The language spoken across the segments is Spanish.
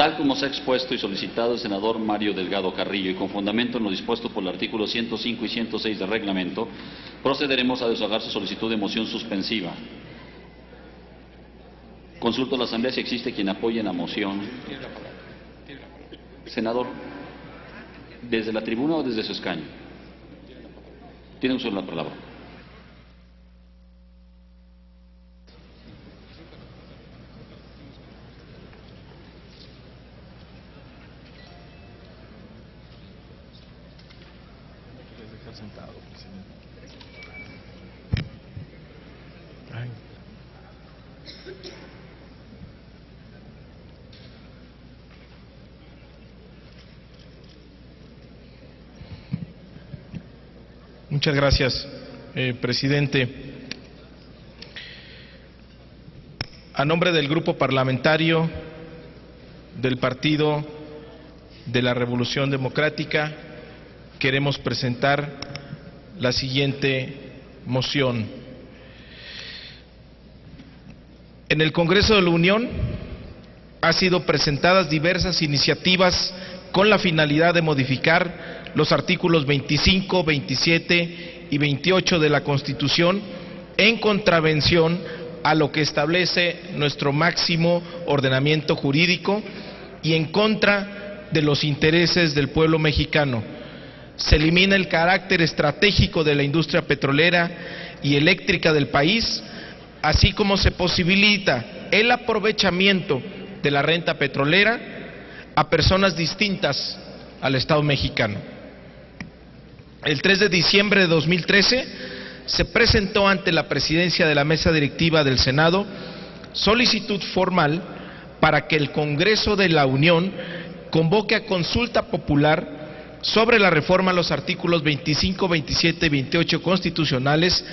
Tal como se ha expuesto y solicitado el senador Mario Delgado Carrillo y con fundamento en lo dispuesto por el artículo 105 y 106 del reglamento, procederemos a desahogar su solicitud de moción suspensiva. Consulto a la Asamblea si existe quien apoye la moción. Senador, ¿desde la tribuna o desde su escaño? Tiene usted la palabra. Sentado, presidente. Muchas gracias, presidente. A nombre del Grupo Parlamentario del Partido de la Revolución Democrática, queremos presentar la siguiente moción. En el Congreso de la Unión han sido presentadas diversas iniciativas con la finalidad de modificar los artículos 25, 27 y 28 de la Constitución en contravención a lo que establece nuestro máximo ordenamiento jurídico y en contra de los intereses del pueblo mexicano. Se elimina el carácter estratégico de la industria petrolera y eléctrica del país, así como se posibilita el aprovechamiento de la renta petrolera a personas distintas al Estado mexicano. El 3 de diciembre de 2013 se presentó ante la presidencia de la mesa directiva del Senado solicitud formal para que el Congreso de la Unión convoque a consulta popular sobre la reforma a los artículos 25, 27 y 28 constitucionales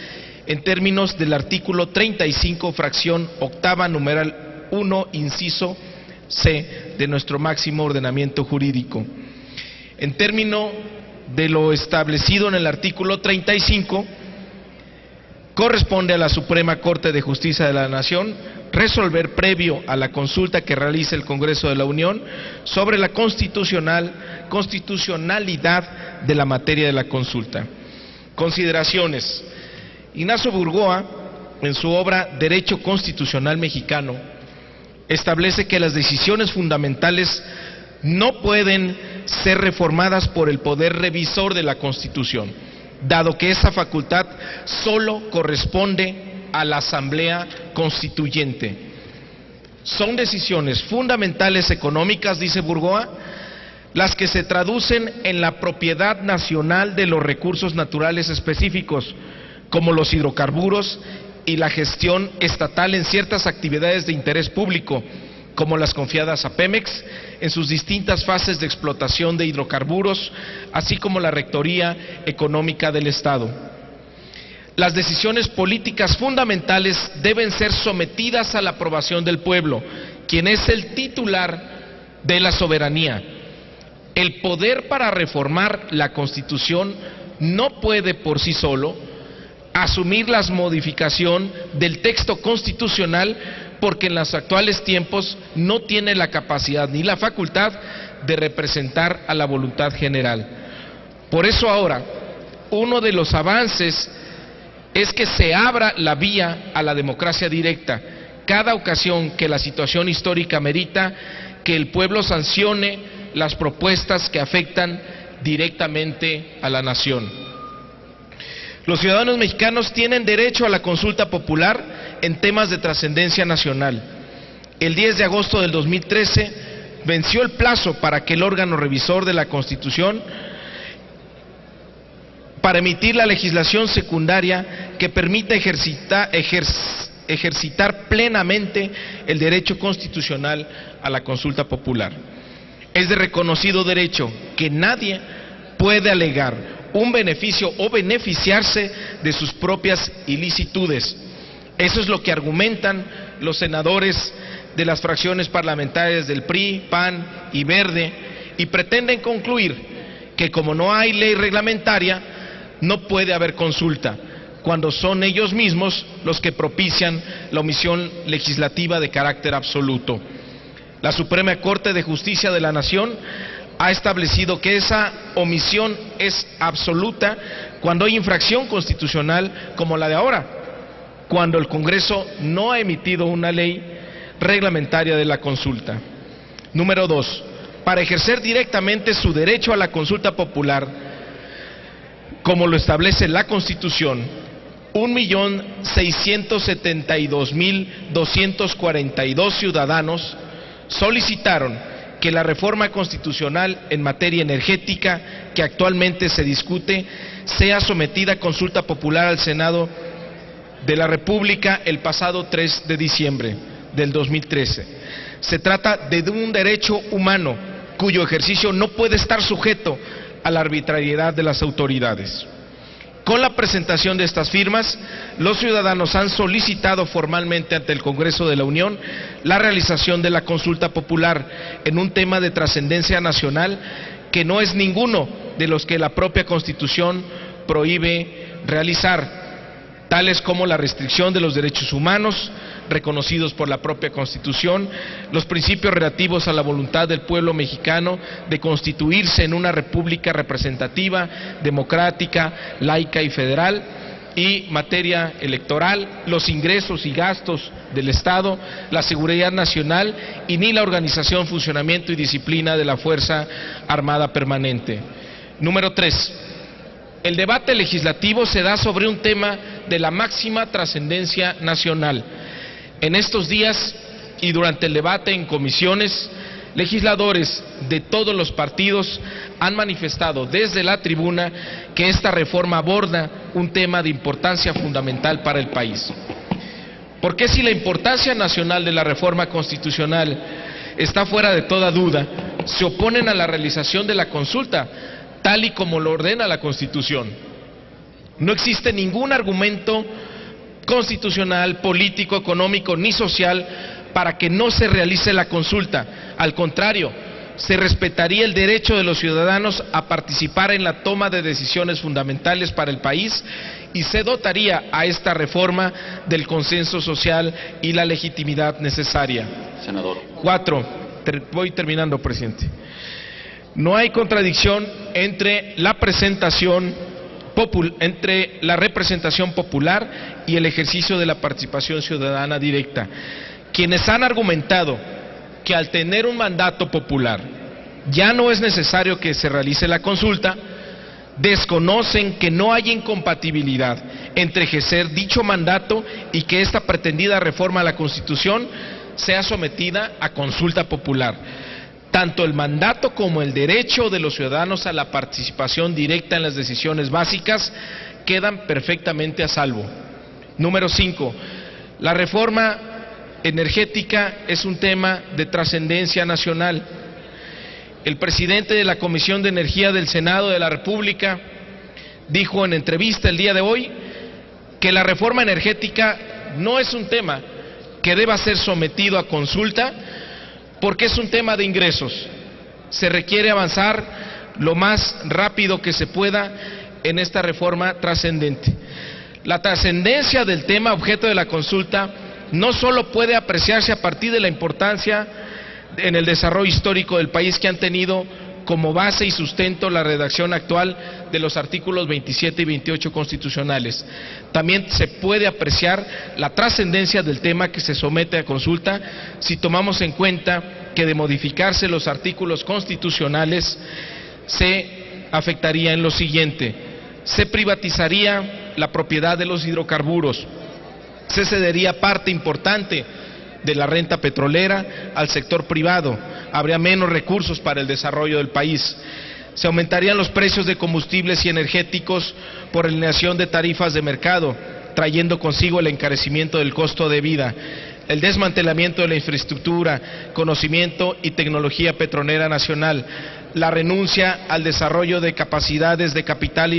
en términos del artículo 35, fracción octava, numeral 1, inciso C de nuestro máximo ordenamiento jurídico. En término de lo establecido en el artículo 35, corresponde a la Suprema Corte de Justicia de la Nación resolver previo a la consulta que realice el Congreso de la Unión sobre la constitucionalidad de la materia de la consulta. Consideraciones. Ignacio Burgoa, en su obra Derecho Constitucional Mexicano, establece que las decisiones fundamentales no pueden ser reformadas por el poder revisor de la Constitución, dado que esa facultad solo corresponde a la Asamblea Constituyente. Son decisiones fundamentales económicas, dice Burgoa, las que se traducen en la propiedad nacional de los recursos naturales específicos, como los hidrocarburos, y la gestión estatal en ciertas actividades de interés público, como las confiadas a Pemex, en sus distintas fases de explotación de hidrocarburos, así como la rectoría económica del Estado. Las decisiones políticas fundamentales deben ser sometidas a la aprobación del pueblo, quien es el titular de la soberanía. El poder para reformar la Constitución no puede por sí solo asumir la modificación del texto constitucional, porque en los actuales tiempos no tiene la capacidad ni la facultad de representar a la voluntad general. Por eso ahora, uno de los avances es que se abra la vía a la democracia directa, cada ocasión que la situación histórica merita que el pueblo sancione las propuestas que afectan directamente a la nación. Los ciudadanos mexicanos tienen derecho a la consulta popular en temas de trascendencia nacional. El 10 de agosto del 2013 venció el plazo para que el órgano revisor de la Constitución para emitir la legislación secundaria que permita ejercitar plenamente el derecho constitucional a la consulta popular. Es de reconocido derecho que nadie puede alegar un beneficio o beneficiarse de sus propias ilicitudes. Eso es lo que argumentan los senadores de las fracciones parlamentarias del PRI, PAN y Verde, y pretenden concluir que como no hay ley reglamentaria, no puede haber consulta, cuando son ellos mismos los que propician la omisión legislativa de carácter absoluto. La Suprema Corte de Justicia de la Nación ha establecido que esa omisión es absoluta cuando hay infracción constitucional como la de ahora, cuando el Congreso no ha emitido una ley reglamentaria de la consulta. Número 2. Para ejercer directamente su derecho a la consulta popular, como lo establece la Constitución, 1.672.242 ciudadanos solicitaron que la reforma constitucional en materia energética que actualmente se discute sea sometida a consulta popular al Senado de la República el pasado 3 de diciembre del 2013. Se trata de un derecho humano cuyo ejercicio no puede estar sujeto a la arbitrariedad de las autoridades. Con la presentación de estas firmas, los ciudadanos han solicitado formalmente ante el Congreso de la Unión la realización de la consulta popular en un tema de trascendencia nacional que no es ninguno de los que la propia Constitución prohíbe realizar, tales como la restricción de los derechos humanos reconocidos por la propia Constitución, los principios relativos a la voluntad del pueblo mexicano de constituirse en una república representativa, democrática, laica y federal, y materia electoral, los ingresos y gastos del Estado, la seguridad nacional y ni la organización, funcionamiento y disciplina de la Fuerza Armada Permanente. Número 3. El debate legislativo se da sobre un tema de la máxima trascendencia nacional. En estos días y durante el debate en comisiones, legisladores de todos los partidos han manifestado desde la tribuna que esta reforma aborda un tema de importancia fundamental para el país. Porque si la importancia nacional de la reforma constitucional está fuera de toda duda, se oponen a la realización de la consulta, tal y como lo ordena la Constitución. No existe ningún argumento constitucional, político, económico ni social para que no se realice la consulta. Al contrario, se respetaría el derecho de los ciudadanos a participar en la toma de decisiones fundamentales para el país y se dotaría a esta reforma del consenso social y la legitimidad necesaria. Senador. 4. Voy terminando, presidente. No hay contradicción entre la representación popular y el ejercicio de la participación ciudadana directa. Quienes han argumentado que al tener un mandato popular ya no es necesario que se realice la consulta, desconocen que no hay incompatibilidad entre ejercer dicho mandato y que esta pretendida reforma a la Constitución sea sometida a consulta popular. Tanto el mandato como el derecho de los ciudadanos a la participación directa en las decisiones básicas quedan perfectamente a salvo. Número 5. La reforma energética es un tema de trascendencia nacional. El presidente de la Comisión de Energía del Senado de la República dijo en entrevista el día de hoy que la reforma energética no es un tema que deba ser sometido a consulta porque es un tema de ingresos. Se requiere avanzar lo más rápido que se pueda en esta reforma trascendente. La trascendencia del tema objeto de la consulta no solo puede apreciarse a partir de la importancia en el desarrollo histórico del país que han tenido como base y sustento la redacción actual de los artículos 27 y 28 constitucionales. También se puede apreciar la trascendencia del tema que se somete a consulta si tomamos en cuenta que de modificarse los artículos constitucionales se afectaría en lo siguiente: se privatizaría la propiedad de los hidrocarburos, se cedería parte importante de la renta petrolera al sector privado, habría menos recursos para el desarrollo del país, se aumentarían los precios de combustibles y energéticos por eliminación de tarifas de mercado, trayendo consigo el encarecimiento del costo de vida, el desmantelamiento de la infraestructura, conocimiento y tecnología petrolera nacional, la renuncia al desarrollo de capacidades de capital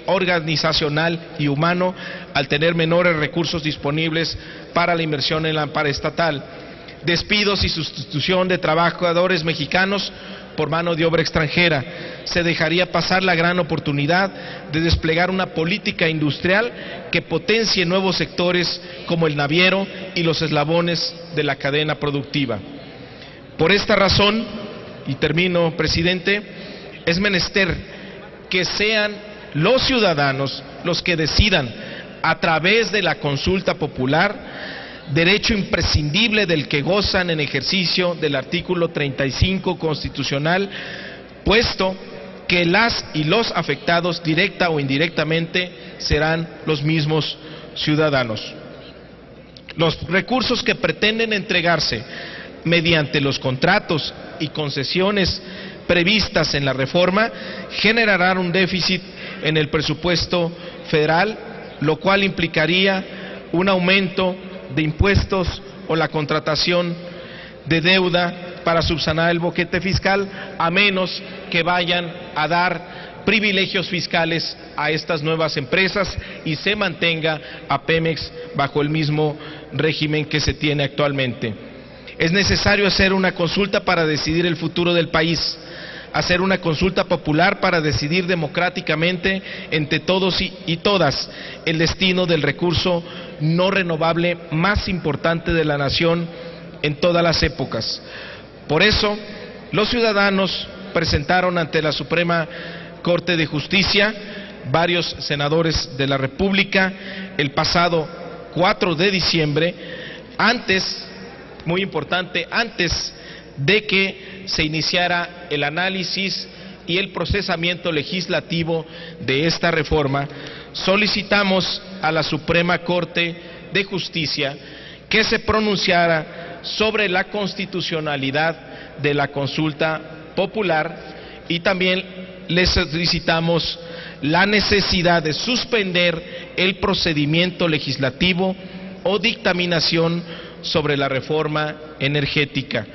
organizacional y humano al tener menores recursos disponibles para la inversión en la paraestatal, despidos y sustitución de trabajadores mexicanos por mano de obra extranjera. Se dejaría pasar la gran oportunidad de desplegar una política industrial que potencie nuevos sectores como el naviero y los eslabones de la cadena productiva. Por esta razón, y termino, presidente, es menester que sean los ciudadanos los que decidan a través de la consulta popular, derecho imprescindible del que gozan en ejercicio del artículo 35 constitucional, puesto que las y los afectados directa o indirectamente serán los mismos ciudadanos. Los recursos que pretenden entregarse mediante los contratos y concesiones previstas en la reforma generarán un déficit en el presupuesto federal, lo cual implicaría un aumento de impuestos o la contratación de deuda para subsanar el boquete fiscal, a menos que vayan a dar privilegios fiscales a estas nuevas empresas y se mantenga a Pemex bajo el mismo régimen que se tiene actualmente. Es necesario hacer una consulta para decidir el futuro del país, hacer una consulta popular para decidir democráticamente entre todos y todas el destino del recurso no renovable más importante de la nación en todas las épocas. Por eso, los ciudadanos presentaron ante la Suprema Corte de Justicia, varios senadores de la República, el pasado 4 de diciembre, muy importante, antes de que se iniciara el análisis y el procesamiento legislativo de esta reforma, solicitamos a la Suprema Corte de Justicia que se pronunciara sobre la constitucionalidad de la consulta popular y también les solicitamos la necesidad de suspender el procedimiento legislativo o dictaminación sobre la reforma energética.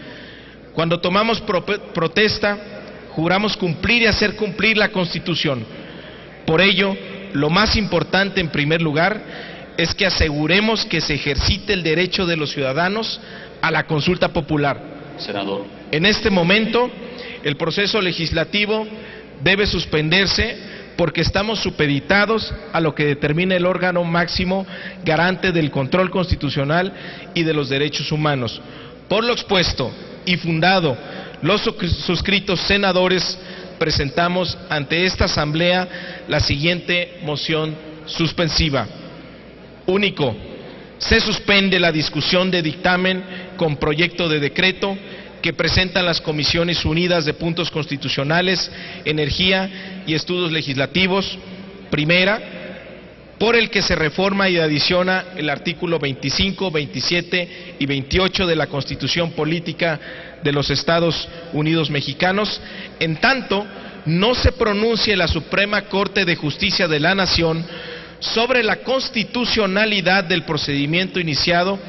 Cuando tomamos protesta, juramos cumplir y hacer cumplir la Constitución. Por ello, lo más importante en primer lugar es que aseguremos que se ejercite el derecho de los ciudadanos a la consulta popular. Senador. En este momento, el proceso legislativo debe suspenderse porque estamos supeditados a lo que determina el órgano máximo garante del control constitucional y de los derechos humanos. Por lo expuesto y fundado, los suscritos senadores presentamos ante esta Asamblea la siguiente moción suspensiva. Único, se suspende la discusión de dictamen con proyecto de decreto que presentan las Comisiones Unidas de Puntos Constitucionales, Energía y Estudios Legislativos, primera, por el que se reforma y adiciona el artículo 25, 27 y 28 de la Constitución Política de los Estados Unidos Mexicanos, en tanto no se pronuncie la Suprema Corte de Justicia de la Nación sobre la constitucionalidad del procedimiento iniciado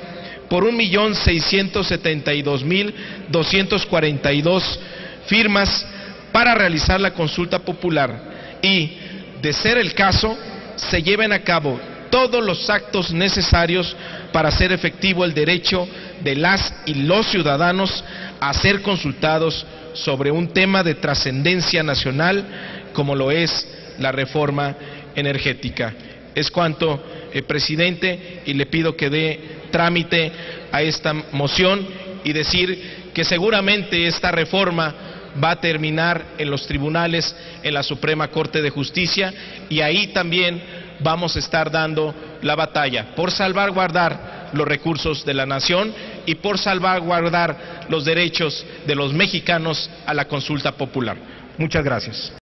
por 1.672.242 firmas para realizar la consulta popular y, de ser el caso, se lleven a cabo todos los actos necesarios para hacer efectivo el derecho de las y los ciudadanos a ser consultados sobre un tema de trascendencia nacional como lo es la reforma energética. Es cuanto, presidente, y le pido que dé trámite a esta moción y decir que seguramente esta reforma va a terminar en los tribunales, en la Suprema Corte de Justicia, y ahí también vamos a estar dando la batalla por salvaguardar los recursos de la nación y por salvaguardar los derechos de los mexicanos a la consulta popular. Muchas gracias.